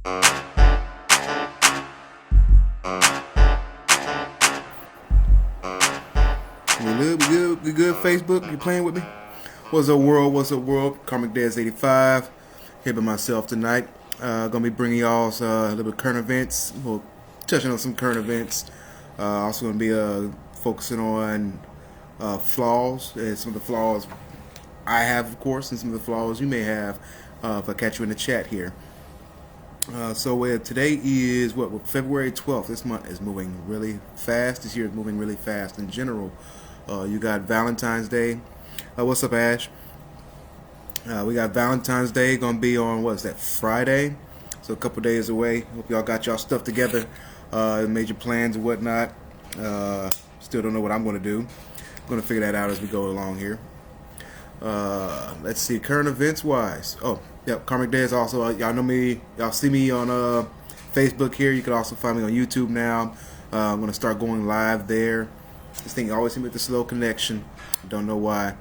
We good, Facebook? You playing with me? What's up, world? What's up, world? Karmicdez 85 here by myself tonight. Gonna be bringing y'all a little bit of current events. We'll touching on some current events. Also gonna be focusing on flaws and some of the flaws I have, of course, and some of the flaws you may have. If I catch you in the chat here. Today is February 12th. This month is moving really fast. This year is moving really fast in general. You got Valentine's Day. What's up, Ash? We got Valentine's Day gonna be on Friday? So a couple days away. Hope y'all got y'all stuff together, made your plans and whatnot. Still don't know what I'm gonna do. I'm gonna figure that out as we go along here. Let's see, current events wise. Oh, yep, Karmicdez also. Y'all know me. Y'all see me on Facebook here. You can also find me on YouTube now. I'm gonna start going live there. This thing always seems with the slow connection. Don't know why.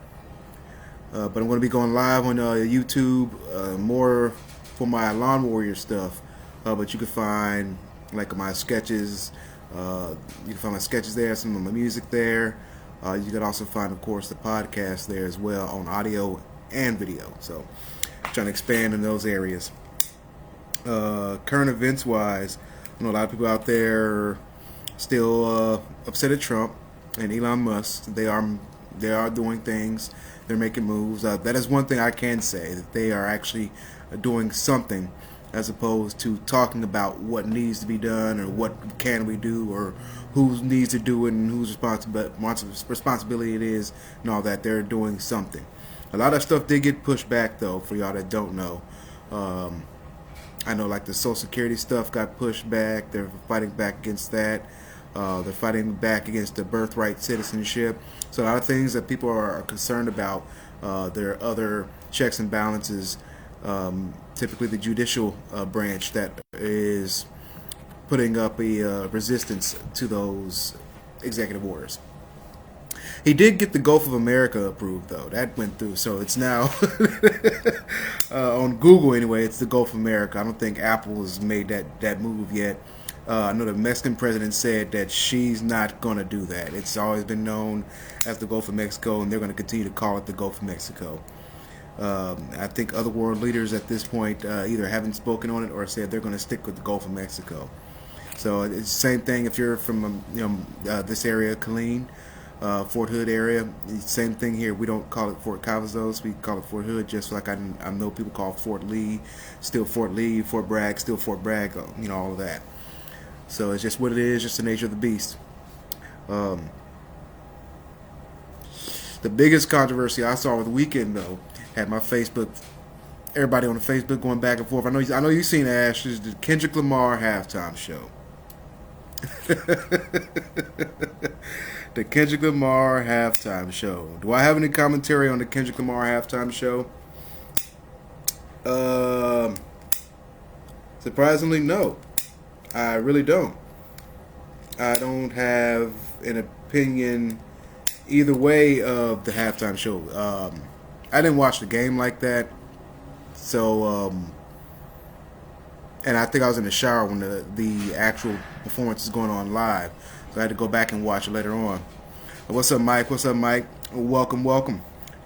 But I'm gonna be going live on YouTube more for my Lawn Warrior stuff. But you can find like my sketches. You can find my sketches there. Some of my music there. You can also find, of course, the podcast there as well on audio and video. So, trying to expand in those areas. Current events wise, I know a lot of people out there still upset at Trump and Elon Musk. They are doing things. They're making moves. That is one thing I can say, that they are actually doing something, as opposed to talking about what needs to be done or what can we do or who needs to do it and whose responsibility it is and all that. They're doing something. A lot of stuff did get pushed back, though, for y'all that don't know. I know, like, the Social Security stuff got pushed back. They're fighting back against that. They're fighting back against the birthright citizenship. So a lot of things that people are concerned about. There are other checks and balances, typically the judicial branch, that is putting up a resistance to those executive orders. He did get the Gulf of America approved, though. That went through, so it's now on Google anyway. It's the Gulf of America. I don't think Apple has made that move yet. I know the Mexican president said that she's not going to do that. It's always been known as the Gulf of Mexico, and they're going to continue to call it the Gulf of Mexico. I think other world leaders at this point either haven't spoken on it or said they're going to stick with the Gulf of Mexico. So it's the same thing if you're from this area, Killeen, Fort Hood area. Same thing here. We don't call it Fort Cavazos. We call it Fort Hood, just like I know people call Fort Lee, still Fort Lee, Fort Bragg, still Fort Bragg, all of that. So it's just what it is, just the nature of the beast. The biggest controversy I saw over the weekend, though, had my Facebook, everybody on the Facebook going back and forth. I know you've seen Ash. This is the Kendrick Lamar halftime show. The Kendrick Lamar halftime show. Do I have any commentary on the Kendrick Lamar halftime show? Surprisingly, no. I really don't. I don't have an opinion either way of the halftime show. I didn't watch the game like that. So, and I think I was in the shower when the actual performance is going on live. So I had to go back and watch it later on. What's up, Mike? What's up, Mike? Welcome.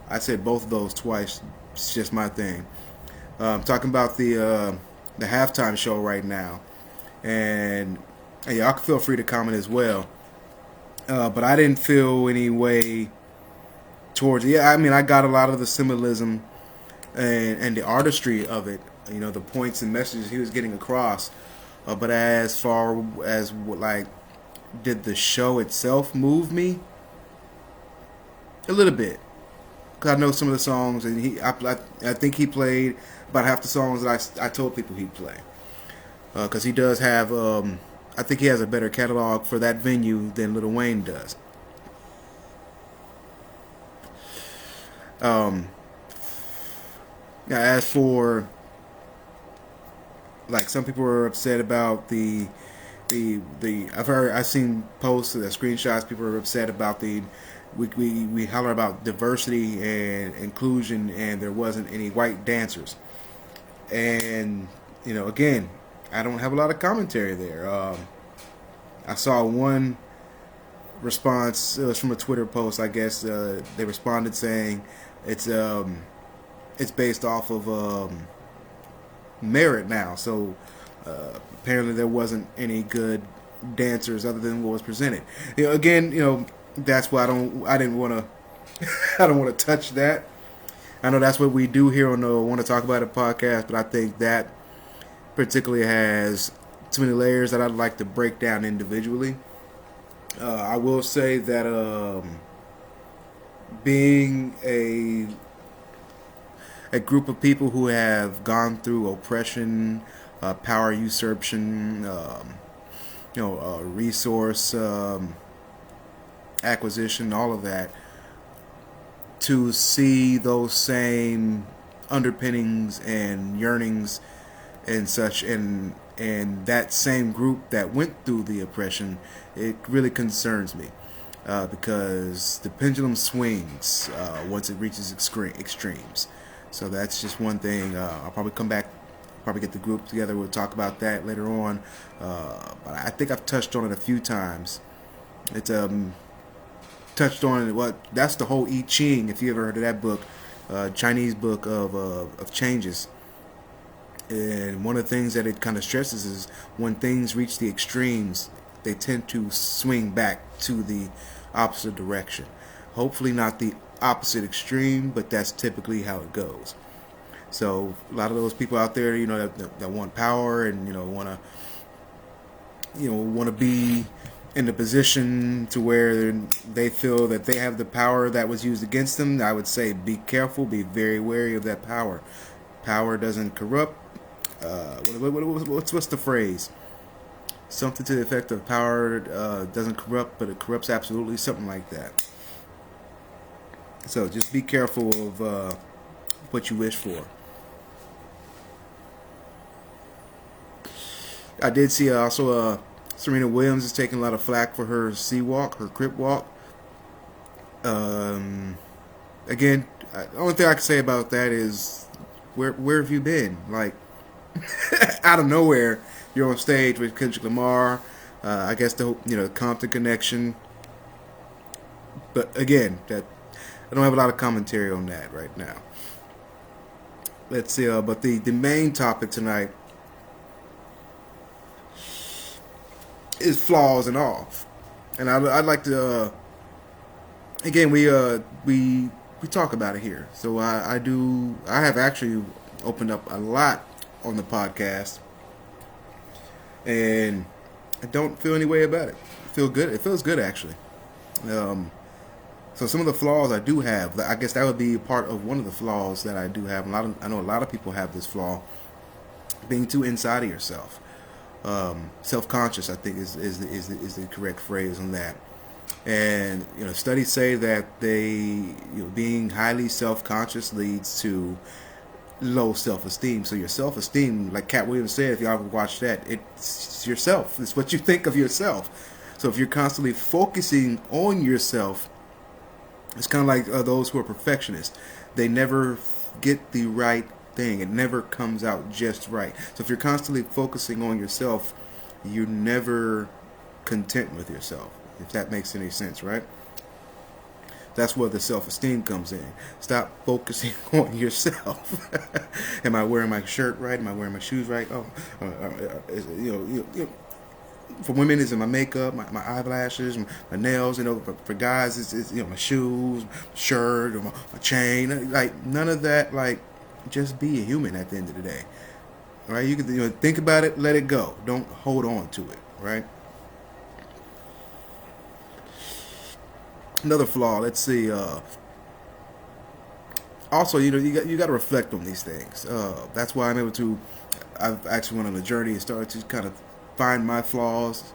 I said both of those twice. It's just my thing. I'm talking about the halftime show right now. And y'all can feel free to comment as well. But I didn't feel any way towards it. Yeah, I mean, I got a lot of the symbolism and the artistry of it. The points and messages he was getting across. But as far as did the show itself move me? A little bit. Because I know some of the songs, and I think he played about half the songs that I told people he'd play. Because he does have, I think he has a better catalog for that venue than Lil Wayne does. As for, some people were upset about I've seen posts, screenshots. People are upset about we holler about diversity and inclusion, and there wasn't any white dancers. And again, I don't have a lot of commentary there. I saw one response. It was from a Twitter post, I guess. They responded saying it's based off of merit now. So apparently there wasn't any good dancers other than what was presented. Again, that's why I didn't want to I don't want to touch that. I know that's what we do here on the Wannatalkaboutit Podcast, but I think that particularly has too many layers that I'd like to break down individually. I will say that being a group of people who have gone through oppression, power usurpation, resource acquisition, all of that, to see those same underpinnings and yearnings and such, and that same group that went through the oppression, it really concerns me, because the pendulum swings once it reaches extremes. So that's just one thing. I'll probably come back, probably get the group together. We'll talk about that later on. But I think I've touched on it a few times. It's touched on what that's the whole I Ching. If you ever heard of that book, Chinese book of changes. And one of the things that it kind of stresses is when things reach the extremes, they tend to swing back to the opposite direction. Hopefully not the opposite extreme, but that's typically how it goes. So a lot of those people out there, that want power and want to be in the position to where they feel that they have the power that was used against them, I would say be careful, be very wary of that power. Power doesn't corrupt. What's the phrase? Something to the effect of power doesn't corrupt, but it corrupts absolutely, something like that. So just be careful of what you wish for. I did see also Serena Williams is taking a lot of flack for her crip walk. Again, the only thing I can say about that is where have you been? Like, out of nowhere, you're on stage with Kendrick Lamar. I guess the Compton connection. But again, that I don't have a lot of commentary on that right now. Let's see. But the main topic tonight is flaws and all, and I'd like to. Again, we talk about it here. So I have actually opened up a lot on the podcast, and I don't feel any way about it. I feel good. It feels good, actually. So some of the flaws I do have, I guess that would be part of one of the flaws that I do have. I know a lot of people have this flaw, being too inside of yourself. Self-conscious, I think, is the correct phrase on that. And studies say that being highly self-conscious leads to low self-esteem. So your self-esteem, like Cat Williams said, if y'all ever watched that, it's yourself. It's what you think of yourself. So if you're constantly focusing on yourself, it's kind of like those who are perfectionists. They never get the right thing. It never comes out just right. So if you're constantly focusing on yourself, you're never content with yourself, if that makes any sense, right? That's where the self-esteem comes in. Stop focusing on yourself. Am I wearing my shirt right? Am I wearing my shoes right? For women, is it my makeup, my eyelashes, my nails? For guys, it's my shoes, my shirt, or my chain. Like, none of that. Like, just be a human at the end of the day. All right? You can think about it, let it go. Don't hold on to it. Right? Another flaw. Let's see. Also, you got to reflect on these things. That's why I'm able to. I've actually went on a journey and started to kind of find my flaws,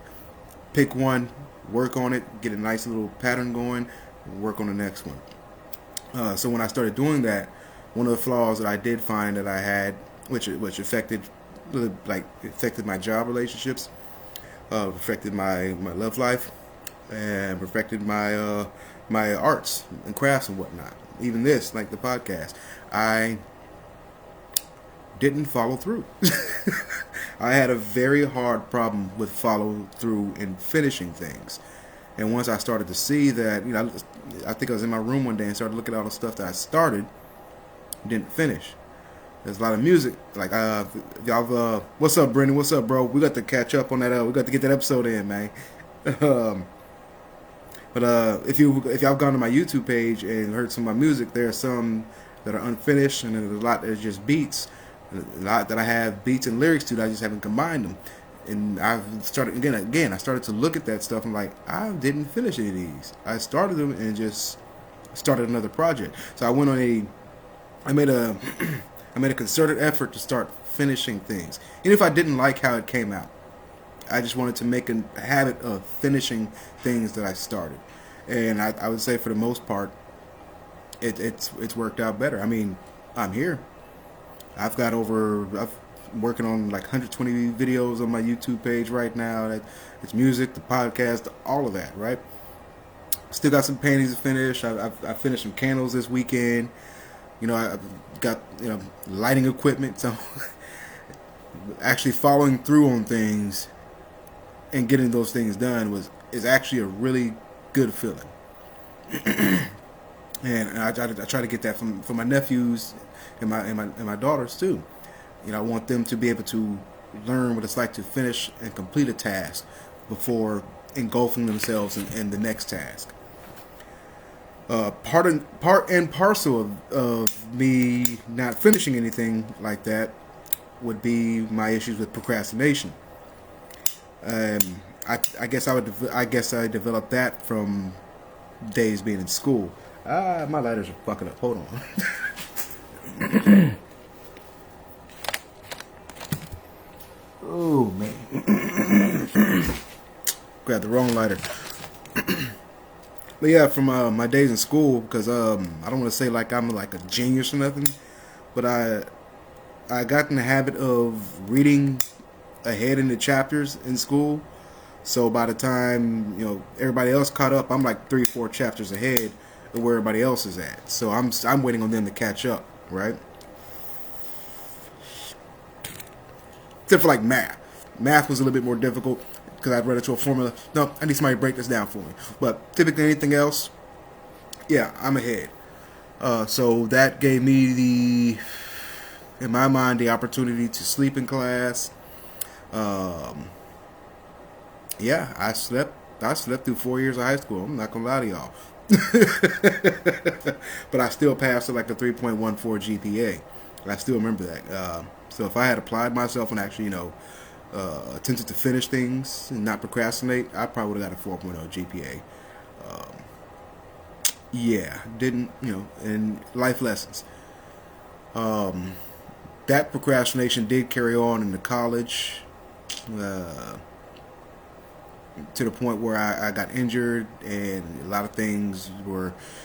pick one, work on it, get a nice little pattern going, and work on the next one. So when I started doing that, one of the flaws that I did find that I had, which affected my job relationships, affected my love life, and affected my my arts and crafts and whatnot. Even this, like the podcast, I didn't follow through. I had a very hard problem with follow through in finishing things. And once I started to see that, I think I was in my room one day and started looking at all the stuff that I started, didn't finish. There's a lot of music. Like, y'all, what's up, Brendan? What's up, bro? We got to catch up on that. We got to get that episode in, man. But if y'all gone to my YouTube page and heard some of my music, there are some that are unfinished, and there's a lot that's just beats. A lot that I have beats and lyrics to that I just haven't combined them. And I've started again. I started to look at that stuff. I'm like, I didn't finish any of these. I started them and just started another project. So I went on I made a concerted effort to start finishing things. Even if I didn't like how it came out, I just wanted to make a habit of finishing things that I started. And I would say for the most part, it's worked out better. I mean, I'm here. I'm working on like 120 videos on my YouTube page right now. It's music, the podcast, all of that, right? Still got some paintings to finish. I finished some candles this weekend. I got lighting equipment. So actually following through on things and getting those things done is actually a really good feeling. And I try to get that from my nephews and my daughters too. I want them to be able to learn what it's like to finish and complete a task before engulfing themselves in the next task. Part and parcel of me not finishing anything like that would be my issues with procrastination. I guess I developed that from days being in school. My lighters are fucking up. Hold on. Oh man, grabbed the wrong lighter. But yeah, from my days in school, because I don't want to say like I'm like a genius or nothing, but I got in the habit of reading ahead in the chapters in school. So by the time everybody else caught up, I'm like 3-4 chapters ahead of where everybody else is at. So I'm waiting on them to catch up, right? Except for like math. Math was a little bit more difficult because I'd run into a formula. No, I need somebody to break this down for me. But typically anything else, yeah, I'm ahead. So that gave me in my mind, the opportunity to sleep in class. Yeah, I slept through 4 years of high school. I'm not gonna lie to y'all. But I still passed at like a 3.14 GPA. I still remember that. So if I had applied myself and actually, attempted to finish things and not procrastinate, I probably would have got a 4.0 GPA. Yeah, didn't, and life lessons. That procrastination did carry on into college, to the point where I got injured and a lot of things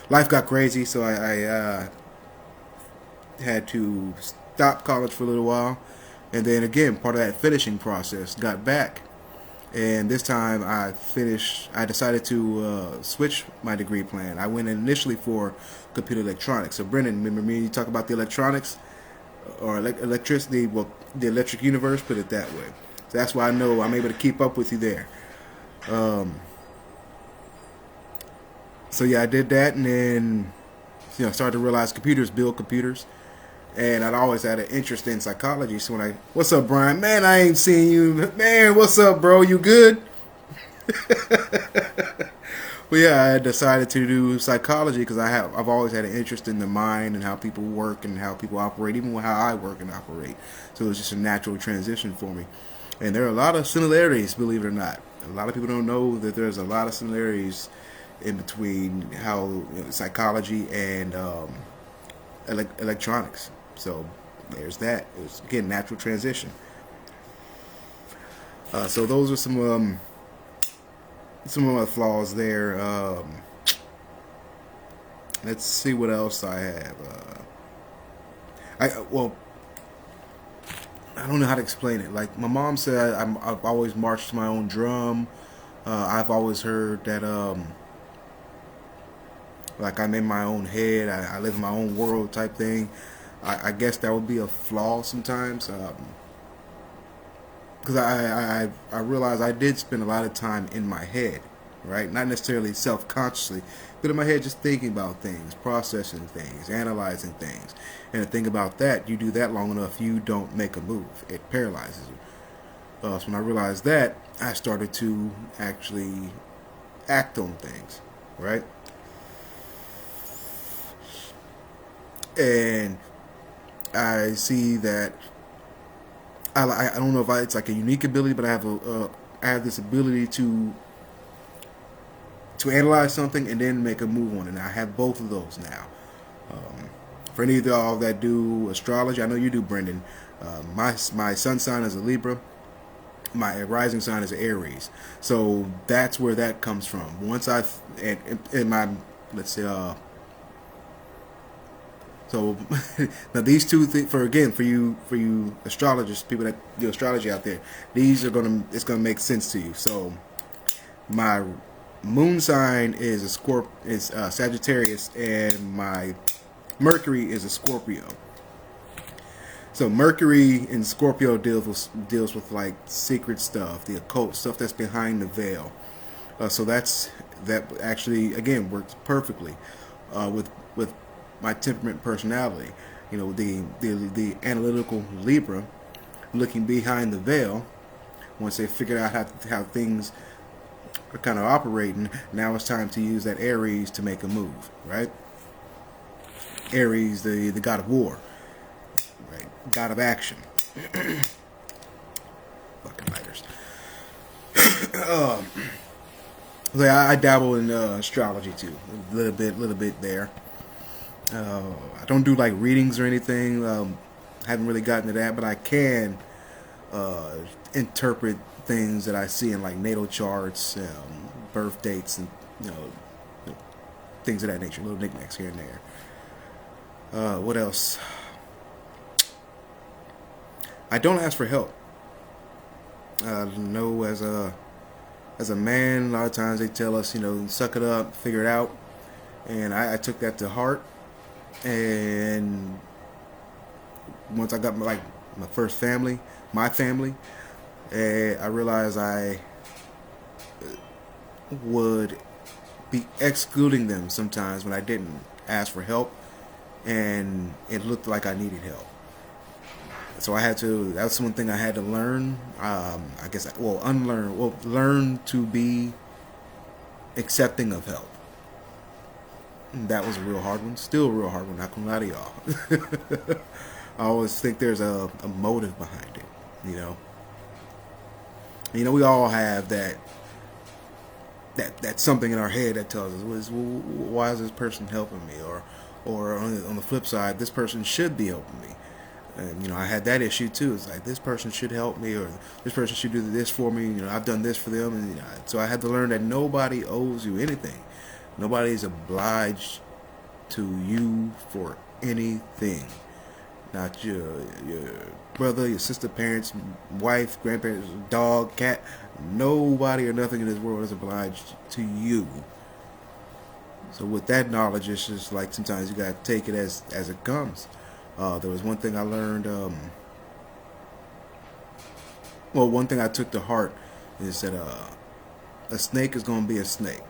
life got crazy, so I had to stop college for a little while, and then again part of that finishing process, got back, and this time I decided to switch my degree plan. I went initially for computer electronics. So Brendan, remember me and you talk about the electronics or electricity, well, the electric universe, put it that way. So that's why I know I'm able to keep up with you there. So yeah, I did that, and then started to realize computers build computers. And I'd always had an interest in psychology. So what's up, Brian? Man, I ain't seen you. Man, what's up, bro? You good? Well, yeah, I decided to do psychology because I've always had an interest in the mind and how people work and how people operate, even how I work and operate. So it was just a natural transition for me. And there are a lot of similarities, believe it or not. A lot of people don't know that there's a lot of similarities in between how psychology and electronics. So there's that. It's again natural transition. So those are some of my flaws there. Let's see what else I have. I don't know how to explain it. Like my mom said, I've always marched to my own drum. I've always heard that like I'm in my own head. I live in my own world type thing. I guess that would be a flaw sometimes. Because I realized I did spend a lot of time in my head, right? Not necessarily self-consciously, but in my head just thinking about things, processing things, analyzing things. And the thing about that, you do that long enough, you don't make a move. It paralyzes you. So when I realized that, I started to actually act on things, right? And I see that I don't know if it's like a unique ability, but I have this ability to analyze something and then make a move on it. And I have both of those now. For any of y'all that do astrology, I know you do, Brendan. My sun sign is a Libra. My rising sign is Aries. So that's where that comes from. Once in my, let's say, so now these two things, for you astrologists, people that do astrology out there, it's gonna make sense to you. So my moon sign is Sagittarius, and my Mercury is a Scorpio. So Mercury in Scorpio deals with like secret stuff, the occult stuff that's behind the veil. So that actually again works perfectly with my temperament personality. You know, the analytical Libra looking behind the veil. Once they figured out how things are kind of operating, now it's time to use that Aries to make a move, right? Aries, the god of war, right? God of action. Fucking lighters. So I dabble in astrology too, a little bit there. I don't do like readings or anything. Haven't really gotten to that, but I can interpret things that I see in like natal charts, birth dates, and things of that nature. Little knickknacks here and there. What else? I don't ask for help. No, as a man, a lot of times they tell us, suck it up, figure it out, and I took that to heart. And once I got my first family, my family, I realized I would be excluding them sometimes when I didn't ask for help, and it looked like I needed help. So that's one thing I had to learn. Learn to be accepting of help. That was a real hard one. Still a real hard one. Not gonna lie to y'all. I always think there's a motive behind it. We all have that something in our head that tells us, why is this person helping me? Or on the flip side, this person should be helping me. And I had that issue too. It's like, this person should help me, or this person should do this for me. I've done this for them, and so I had to learn that nobody owes you anything. Nobody's obliged to you for anything. Not your brother, your sister, parents, wife, grandparents, dog, cat. Nobody or nothing in this world is obliged to you. So with that knowledge, it's just like sometimes you gotta take it as it comes. There was one thing I learned. One thing I took to heart is that a snake is gonna be a snake.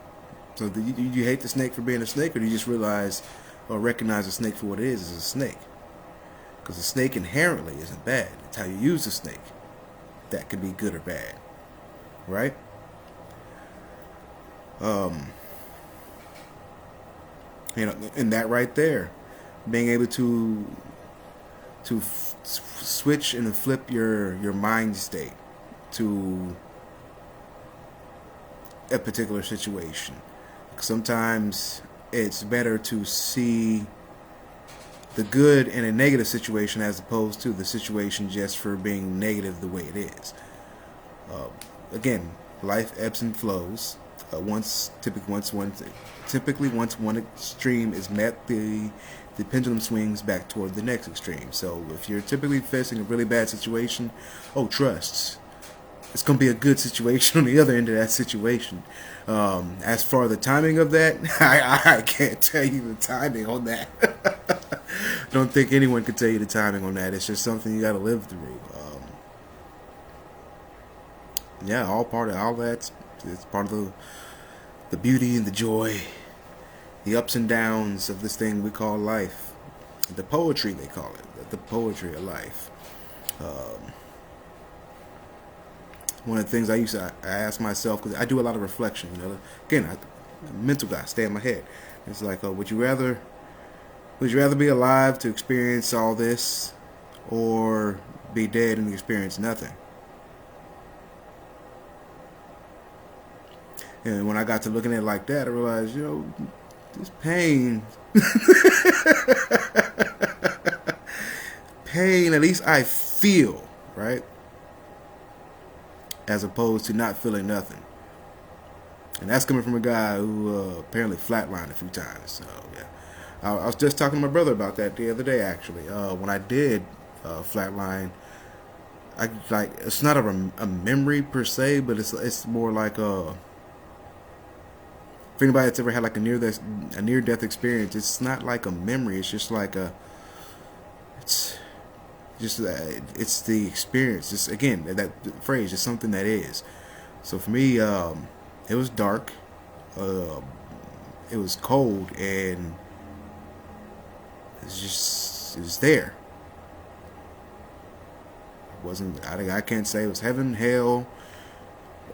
So do you hate the snake for being a snake, or do you just realize or recognize the snake for what it is a snake? Because the snake inherently isn't bad. It's how you use the snake that could be good or bad, right? And that right there, being able to switch and flip your mind state to a particular situation. Sometimes it's better to see the good in a negative situation as opposed to the situation just for being negative the way it is. Again, life ebbs and flows. Typically once one extreme is met, the pendulum swings back toward the next extreme. So if you're typically facing a really bad situation, trust. It's going to be a good situation on the other end of that situation. As far as the timing of that, I can't tell you the timing on that. don't think anyone could tell you the timing on that. It's just something you got to live through. Yeah, all that. It's part of the beauty and the joy, the ups and downs of this thing we call life. The poetry, they call it. The poetry of life. One of the things I ask myself, because I do a lot of reflection, again, I'm a mental guy, stay in my head. It's like, would you rather be alive to experience all this, or be dead and experience nothing? And when I got to looking at it like that, I realized, this pain, at least I feel, right? As opposed to not feeling nothing. And that's coming from a guy who apparently flatlined a few times. So, yeah. I was just talking to my brother about that the other day, actually. When I did flatline, it's not a memory per se, but it's more like if anybody that's ever had like a near death experience, it's not like a memory. It's just like it's the experience. Just again, that phrase is something that is. So for me, it was dark, it was cold, and it was there. It wasn't. I can't say it was heaven, hell,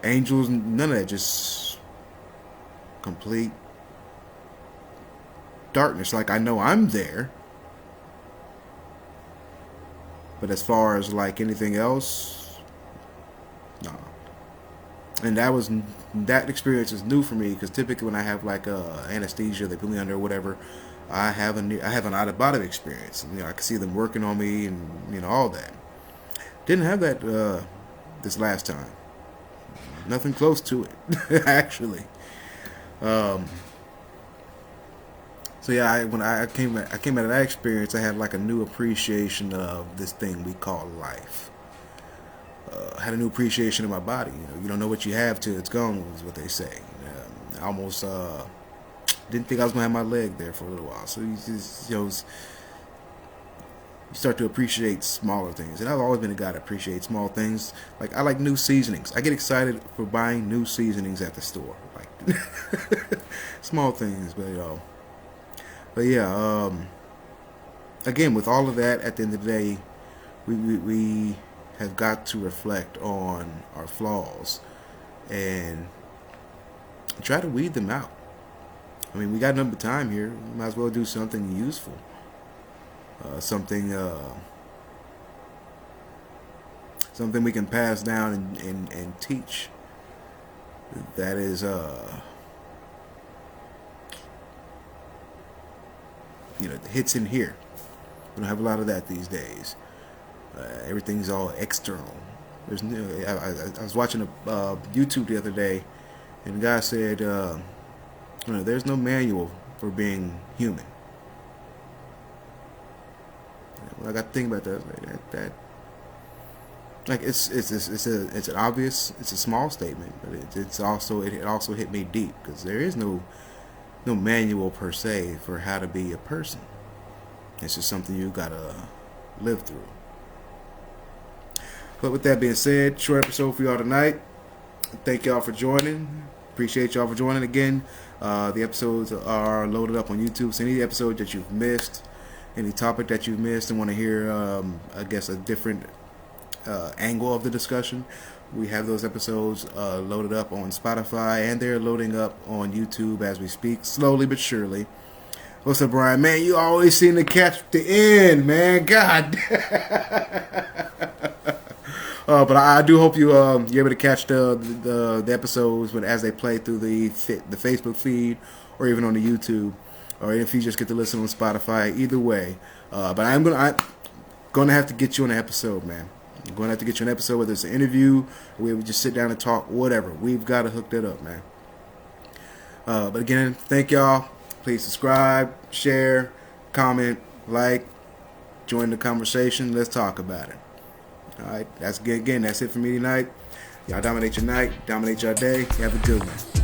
angels, none of that. Just complete darkness. Like I know I'm there. But as far as like anything else, no. And that experience is new for me, because typically when I have like anesthesia, they put me under or whatever, I have an out of body experience. I can see them working on me and all that. Didn't have that this last time. Nothing close to it, actually. So yeah, when I came out of that experience, I had like a new appreciation of this thing we call life. I had a new appreciation of my body. You don't know what you have till it's gone, is what they say. I almost didn't think I was gonna have my leg there for a little while. So you just you start to appreciate smaller things. And I've always been a guy to appreciate small things. Like I like new seasonings. I get excited for buying new seasonings at the store. Like small things, But yeah, again, with all of that, at the end of the day, we have got to reflect on our flaws and try to weed them out. I mean, we got nothing but time here. We might as well do something useful, something we can pass down and teach. That is hits in here. We don't have a lot of that these days. Everything's all external. I was watching a YouTube the other day, and the guy said, there's no manual for being human. When I got to think about that, like it's an obvious, it's a small statement, but it also hit me deep, because there is no manual per se for how to be a person. It's just something you gotta live through. But with that being said, short episode for y'all tonight. Thank y'all for joining. Appreciate y'all for joining again. The episodes are loaded up on YouTube. So any episode that you've missed, any topic that you've missed and want to hear, I guess, a different angle of the discussion, we have those episodes loaded up on Spotify, and they're loading up on YouTube as we speak, slowly but surely. What's up, Brian? Man, you always seem to catch the end, man. God. But I do hope you're able to catch the episodes as they play through the Facebook feed, or even on the YouTube, or if you just get to listen on Spotify. Either way, but I'm gonna have to get you on an episode, man. I'm going to have to get you an episode, whether it's an interview, or we would just sit down and talk, whatever. We've got to hook that up, man. But again, thank y'all. Please subscribe, share, comment, like, join the conversation. Let's talk about it. All right, that's it for me tonight. Y'all dominate your night, dominate your day. Have a good one.